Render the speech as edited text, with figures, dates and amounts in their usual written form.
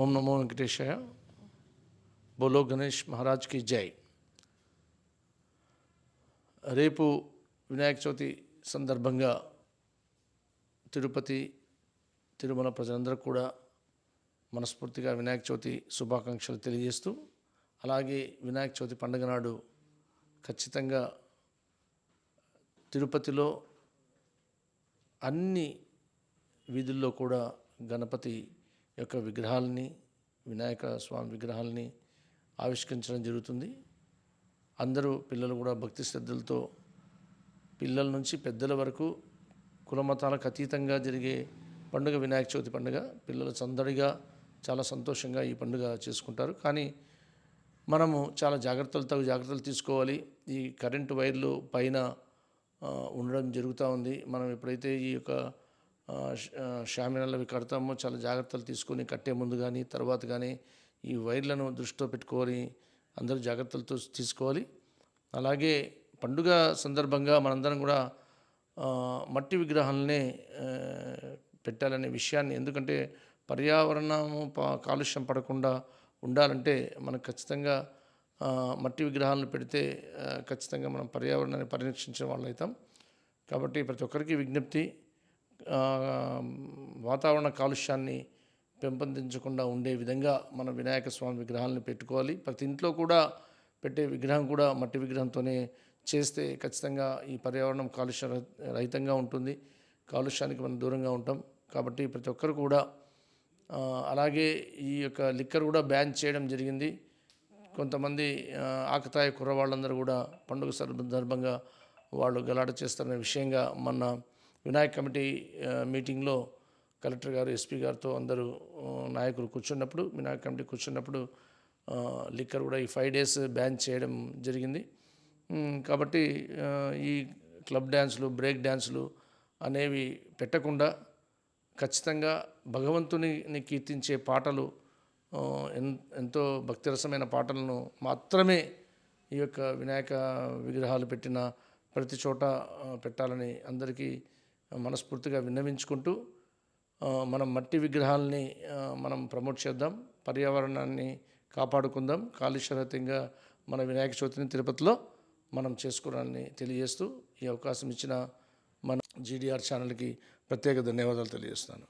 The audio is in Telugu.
ఓం నమో వెంకటేశాయ. బోలో గణేష్ మహారాజ్కి జై. రేపు వినాయక చవితి సందర్భంగా తిరుపతి తిరుమల ప్రజలందరూ కూడా మనస్ఫూర్తిగా వినాయక చవితి శుభాకాంక్షలు తెలియజేస్తూ, అలాగే వినాయక చవితి పండుగ నాడు ఖచ్చితంగా తిరుపతిలో అన్ని వీధుల్లో కూడా గణపతి యొక్క విగ్రహాలని, వినాయక స్వామి విగ్రహాలని ఆవిష్కరించడం జరుగుతుంది. అందరూ పిల్లలు కూడా భక్తి శ్రద్ధలతో, పిల్లల నుంచి పెద్దల వరకు కులమతాలకు అతీతంగా జరిగే పండుగ వినాయక చవితి పండుగ. పిల్లలు సందడిగా చాలా సంతోషంగా ఈ పండుగ చేసుకుంటారు. కానీ మనము చాలా తగు జాగ్రత్తలు తీసుకోవాలి. ఈ కరెంటు వైర్లు పైన ఉండడం జరుగుతూ ఉంది. మనం ఎప్పుడైతే ఈ యొక్క షామియానాలు అవి కడతామో చాలా జాగ్రత్తలు తీసుకొని, కట్టే ముందు కానీ తర్వాత కానీ ఈ వైర్లను దృష్టిలో పెట్టుకొని అందరూ జాగ్రత్తలతో తీసుకోవాలి. అలాగే పండుగ సందర్భంగా మనందరం కూడా మట్టి విగ్రహాలనే పెట్టాలనే విషయాన్ని, ఎందుకంటే పర్యావరణము కాలుష్యం పడకుండా ఉండాలంటే మనకు ఖచ్చితంగా మట్టి విగ్రహాలను పెడితే ఖచ్చితంగా మనం పర్యావరణాన్ని పరిరక్షించే వాళ్ళు అవుతాం. కాబట్టి ప్రతి ఒక్కరికి విజ్ఞప్తి, వాతావరణ కాలుష్యాన్ని పెంపొందించకుండా ఉండే విధంగా మన వినాయక స్వామి విగ్రహాలను పెట్టుకోవాలి. ప్రతి ఇంట్లో కూడా పెట్టే విగ్రహం కూడా మట్టి విగ్రహంతోనే చేస్తే ఖచ్చితంగా ఈ పర్యావరణం కాలుష్య రహితంగా ఉంటుంది. కాలుష్యానికి మనం దూరంగా ఉంటాం. కాబట్టి ప్రతి ఒక్కరు కూడా, అలాగే ఈ యొక్క లిక్కర్ కూడా బ్యాన్ చేయడం జరిగింది. కొంతమంది ఆకతాయి కుర్రవాళ్ళందరూ కూడా పండుగ సందర్భంగా వాళ్ళు గలాట చేస్తారనే విషయంగా మొన్న వినాయక కమిటీ మీటింగ్లో కలెక్టర్ గారు, ఎస్పీ గారితో అందరూ నాయకులు కూర్చున్నప్పుడు, వినాయక కమిటీ కూర్చున్నప్పుడు లిక్కర్ కూడా ఈ 5 days బ్యాన్ చేయడం జరిగింది. కాబట్టి ఈ క్లబ్ డ్యాన్సులు, బ్రేక్ డ్యాన్సులు అనేవి పెట్టకుండా ఖచ్చితంగా భగవంతుని కీర్తించే పాటలు, ఎంతో భక్తిరసమైన పాటలను మాత్రమే ఈ యొక్క వినాయక విగ్రహాలు పెట్టిన ప్రతి చోట పెట్టాలని అందరికీ మనస్ఫూర్తిగా విన్నవించుకుంటూ, మనం మట్టి విగ్రహాలని మనం ప్రమోట్ చేద్దాం, పర్యావరణాన్ని కాపాడుకుందాం, కాలుష్యరహితంగా మన వినాయక చవితిని తిరుపతిలో మనం చేసుకోవాలని తెలియజేస్తూ, ఈ అవకాశం ఇచ్చిన మన GDR ఛానల్కి ప్రత్యేక ధన్యవాదాలు తెలియజేస్తాను.